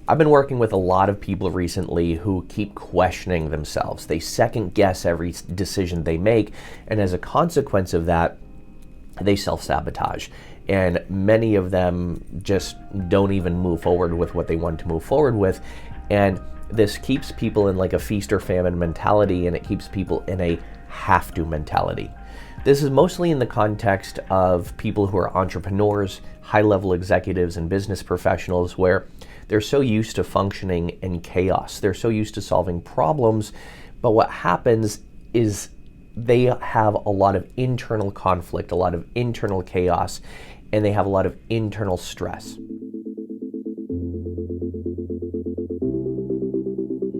I've been working with a lot of people recently who keep questioning themselves. They second guess every decision they make, and as a consequence of that, they self-sabotage. And many of them just don't even move forward with what they want to move forward with. And this keeps people in like a feast or famine mentality, and it keeps people in a have to mentality. This is mostly in the context of people who are entrepreneurs, high-level executives, and business professionals, where they're so used to functioning in chaos. They're so used to solving problems, but what happens is they have a lot of internal conflict, a lot of internal chaos, and they have a lot of internal stress.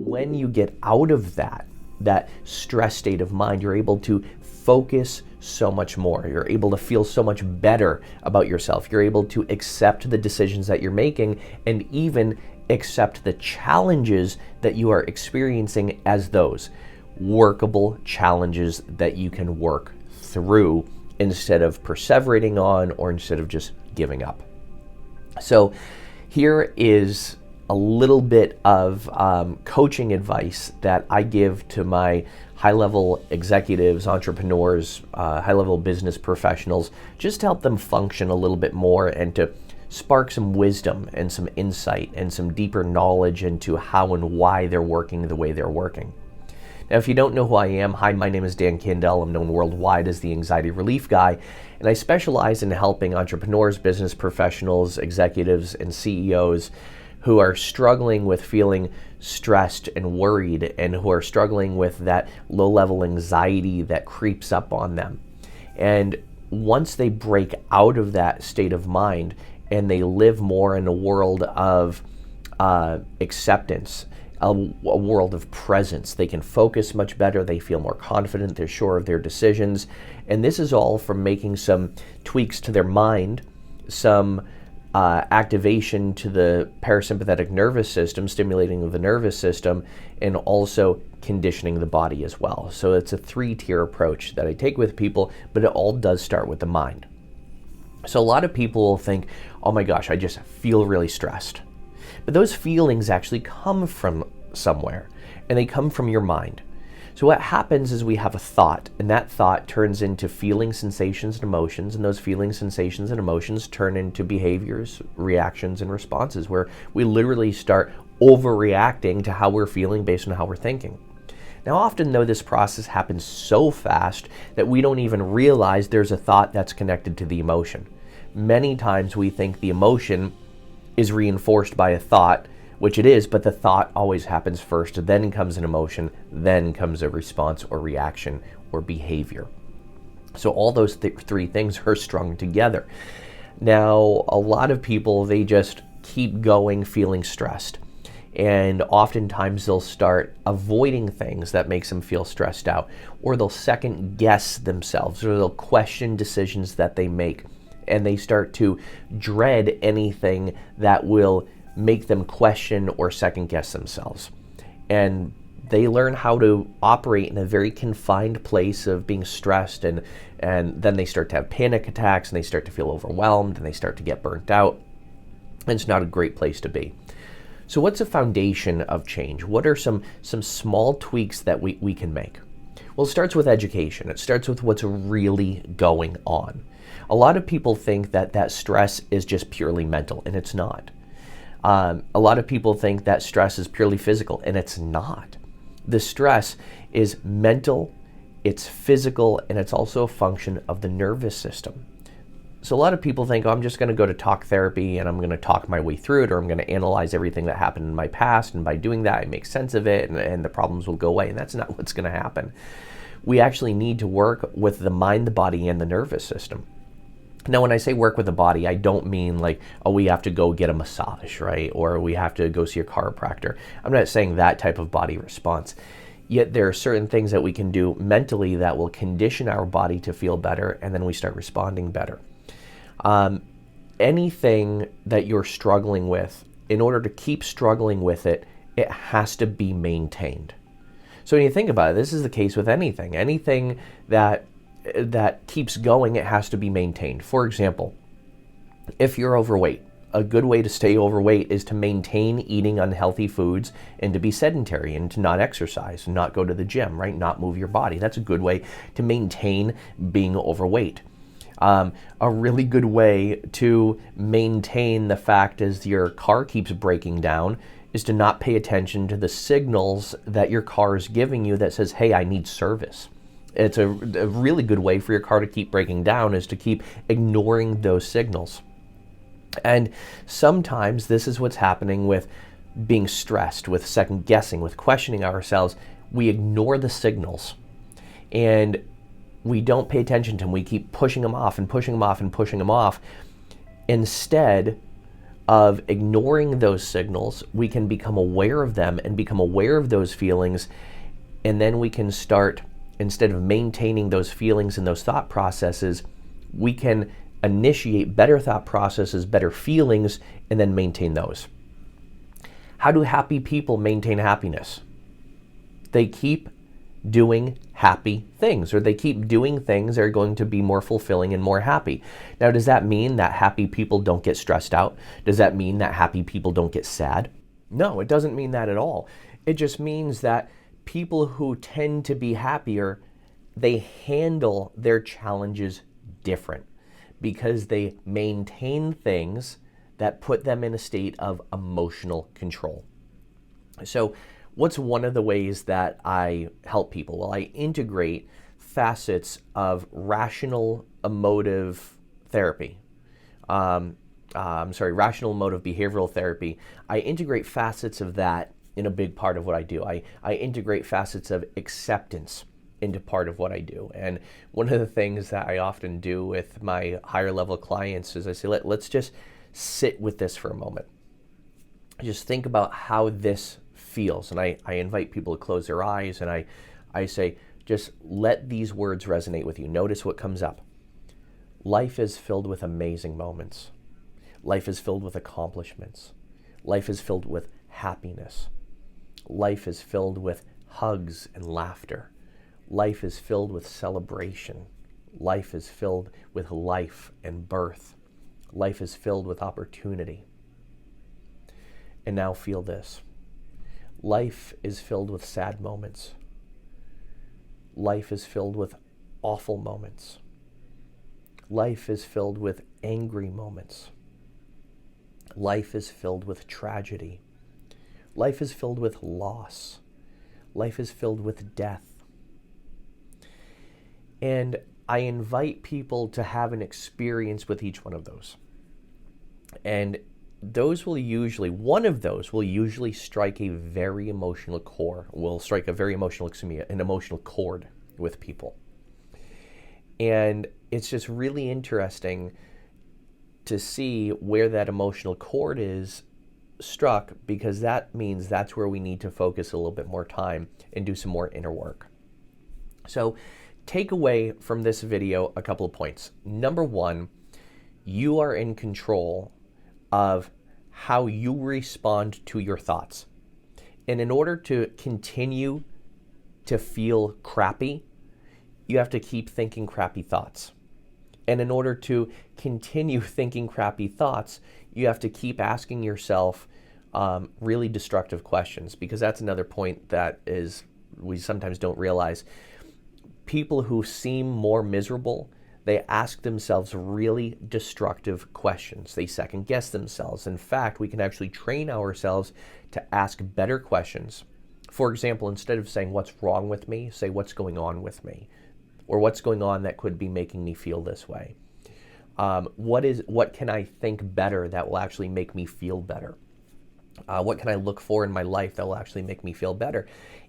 When you get out of that stress state of mind, you're able to focus so much more. You're able to feel so much better about yourself. You're able to accept the decisions that you're making and even accept the challenges that you are experiencing as those workable challenges that you can work through instead of perseverating on or instead of just giving up. So here is a little bit of coaching advice that I give to my high-level executives, entrepreneurs, high-level business professionals, just to help them function a little bit more and to spark some wisdom and some insight and some deeper knowledge into how and why they're working the way they're working. Now, if you don't know who I am, hi, my name is Candell. I'm known worldwide as the Anxiety Relief Guy, and I specialize in helping entrepreneurs, business professionals, executives, and CEOs who are struggling with feeling stressed and worried, and who are struggling with that low-level anxiety that creeps up on them. And once they break out of that state of mind and they live more in a world of acceptance, a world of presence, they can focus much better, they feel more confident, they're sure of their decisions. And this is all from making some tweaks to their mind, some activation to the parasympathetic nervous system, stimulating of the nervous system, and also conditioning the body as well. So it's a 3-tier approach that I take with people, but it all does start with the mind. So a lot of people will think, oh my gosh, I just feel really stressed. But those feelings actually come from somewhere, and they come from your mind. So what happens is we have a thought, and that thought turns into feelings, sensations, and emotions, and those feelings, sensations, and emotions turn into behaviors, reactions, and responses, where we literally start overreacting to how we're feeling based on how we're thinking. Now, often though, this process happens so fast that we don't even realize there's a thought that's connected to the emotion. Many times we think the emotion is reinforced by a thought, which it is, but the thought always happens first, then comes an emotion, then comes a response or reaction or behavior. So all those three things are strung together. Now, a lot of people, they just keep going feeling stressed. And oftentimes they'll start avoiding things that makes them feel stressed out, or they'll second guess themselves, or they'll question decisions that they make. And they start to dread anything that will make them question or second guess themselves. And they learn how to operate in a very confined place of being stressed, and then they start to have panic attacks, and they start to feel overwhelmed, and they start to get burnt out. And it's not a great place to be. So what's a foundation of change? What are some small tweaks that we can make? Well, it starts with education. It starts with what's really going on. A lot of people think that stress is just purely mental, and it's not. A lot of people think that stress is purely physical, and it's not. The stress is mental, it's physical, and it's also a function of the nervous system. So a lot of people think, oh, I'm just going to go to talk therapy and I'm going to talk my way through it, or I'm going to analyze everything that happened in my past, and by doing that I make sense of it, and the problems will go away. And that's not what's going to happen. We actually need to work with the mind, the body, and the nervous system. Now, when I say work with the body, I don't mean like, oh, we have to go get a massage, right? Or we have to go see a chiropractor. I'm not saying that type of body response. Yet there are certain things that we can do mentally that will condition our body to feel better, and then we start responding better. Anything that you're struggling with, in order to keep struggling with it, it has to be maintained. So when you think about it, this is the case with anything. Anything that keeps going, it has to be maintained. For example, if you're overweight, a good way to stay overweight is to maintain eating unhealthy foods and to be sedentary and to not exercise and not go to the gym, right? Not move your body. That's a good way to maintain being overweight. A really good way to maintain the fact as your car keeps breaking down is to not pay attention to the signals that your car is giving you that says, hey, I need service. It's a really good way for your car to keep breaking down is to keep ignoring those signals. And sometimes this is what's happening with being stressed, with second guessing, with questioning ourselves. We ignore the signals and we don't pay attention to them. We keep pushing them off and pushing them off and pushing them off. Instead of ignoring those signals, we can become aware of them and become aware of those feelings. And then we can start, instead of maintaining those feelings and those thought processes, we can initiate better thought processes, better feelings, and then maintain those. How do happy people maintain happiness? They keep doing happy things, or they keep doing things that are going to be more fulfilling and more happy. Now, does that mean that happy people don't get stressed out? Does that mean that happy people don't get sad? No, it doesn't mean that at all. It just means that people who tend to be happier, they handle their challenges different because they maintain things that put them in a state of emotional control. So what's one of the ways that I help people? Well, I integrate facets of rational emotive therapy. Rational emotive behavioral therapy. I integrate facets of that in a big part of what I do. I integrate facets of acceptance into part of what I do. And one of the things that I often do with my higher level clients is I say, let's just sit with this for a moment. Just think about how this feels. And I invite people to close their eyes and I say, just let these words resonate with you. Notice what comes up. Life is filled with amazing moments. Life is filled with accomplishments. Life is filled with happiness. Life is filled with hugs and laughter. Life is filled with celebration. Life is filled with life and birth. Life is filled with opportunity. And now feel this. Life is filled with sad moments. Life is filled with awful moments. Life is filled with angry moments. Life is filled with tragedy. Life is filled with loss. Life is filled with death. And I invite people to have an experience with each one of those. And one of those will usually strike a very emotional core, an emotional chord with people. And it's just really interesting to see where that emotional chord is struck, because that means that's where we need to focus a little bit more time and do some more inner work. So take away from this video a couple of points. Number one, you are in control of how you respond to your thoughts. And in order to continue to feel crappy, you have to keep thinking crappy thoughts. And in order to continue thinking crappy thoughts, you have to keep asking yourself really destructive questions, because that's another point that we sometimes don't realize. People who seem more miserable, they ask themselves really destructive questions. They second guess themselves. In fact, we can actually train ourselves to ask better questions. For example, instead of saying, what's wrong with me, say, what's going on with me? Or what's going on that could be making me feel this way? What can I think better that will actually make me feel better? What can I look for in my life that will actually make me feel better?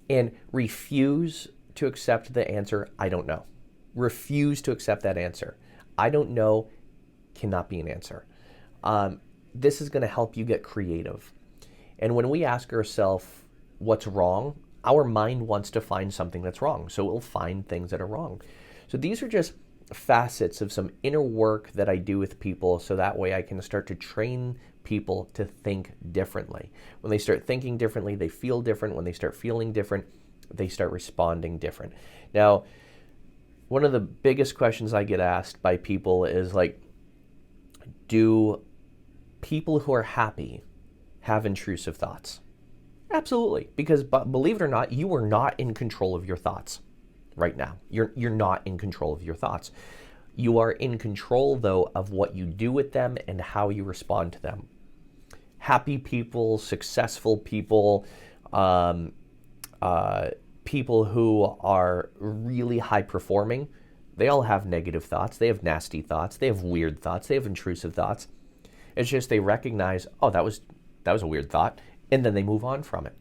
And refuse to accept the answer, I don't know. Refuse to accept that answer. I don't know cannot be an answer. This is going to help you get creative. And when we ask ourselves what's wrong, our mind wants to find something that's wrong. So it will find things that are wrong. So these are just facets of some inner work that I do with people, so that way I can start to train people to think differently. When they start thinking differently, they feel different. When they start feeling different, they start responding different. Now, one of the biggest questions I get asked by people is like, do people who are happy have intrusive thoughts. Absolutely, because believe it or not, you are not in control of your thoughts right now. You're not in control of your thoughts. You are in control, though, of what you do with them and how you respond to them. Happy people, successful people, people who are really high performing, they all have negative thoughts. They have nasty thoughts. They have weird thoughts. They have intrusive thoughts. It's just they recognize, oh, that was a weird thought, and then they move on from it.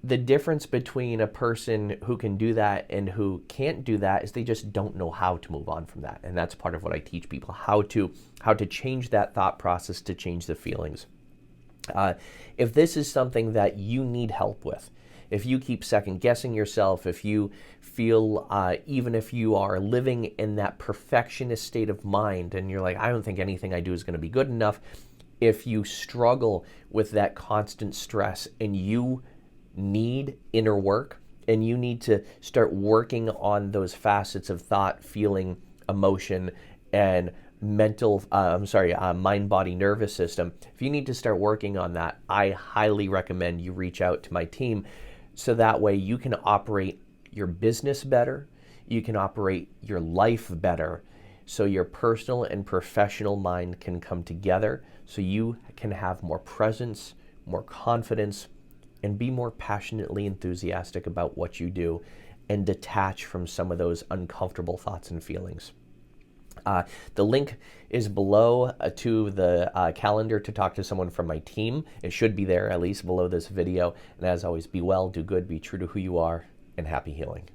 The difference between a person who can do that and who can't do that is they just don't know how to move on from that. And that's part of what I teach people, how to change that thought process to change the feelings. If this is something that you need help with, if you keep second guessing yourself, if you feel, even if you are living in that perfectionist state of mind and you're like, I don't think anything I do is going to be good enough, if you struggle with that constant stress and you need inner work and you need to start working on those facets of thought, feeling, emotion, and mind, body, nervous system, if you need to start working on that, I highly recommend you reach out to my team so that way you can operate your business better, you can operate your life better, so your personal and professional mind can come together so you can have more presence, more confidence, and be more passionately enthusiastic about what you do and detach from some of those uncomfortable thoughts and feelings. The link is below to the calendar to talk to someone from my team. It should be there, at least below this video. And as always, be well, do good, be true to who you are, and happy healing.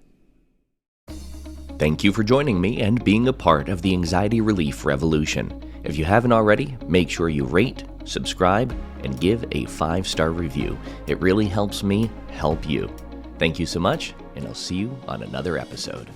Thank you for joining me and being a part of the Anxiety Relief Revolution. If you haven't already, make sure you rate, subscribe, and give a 5-star review. It really helps me help you. Thank you so much, and I'll see you on another episode.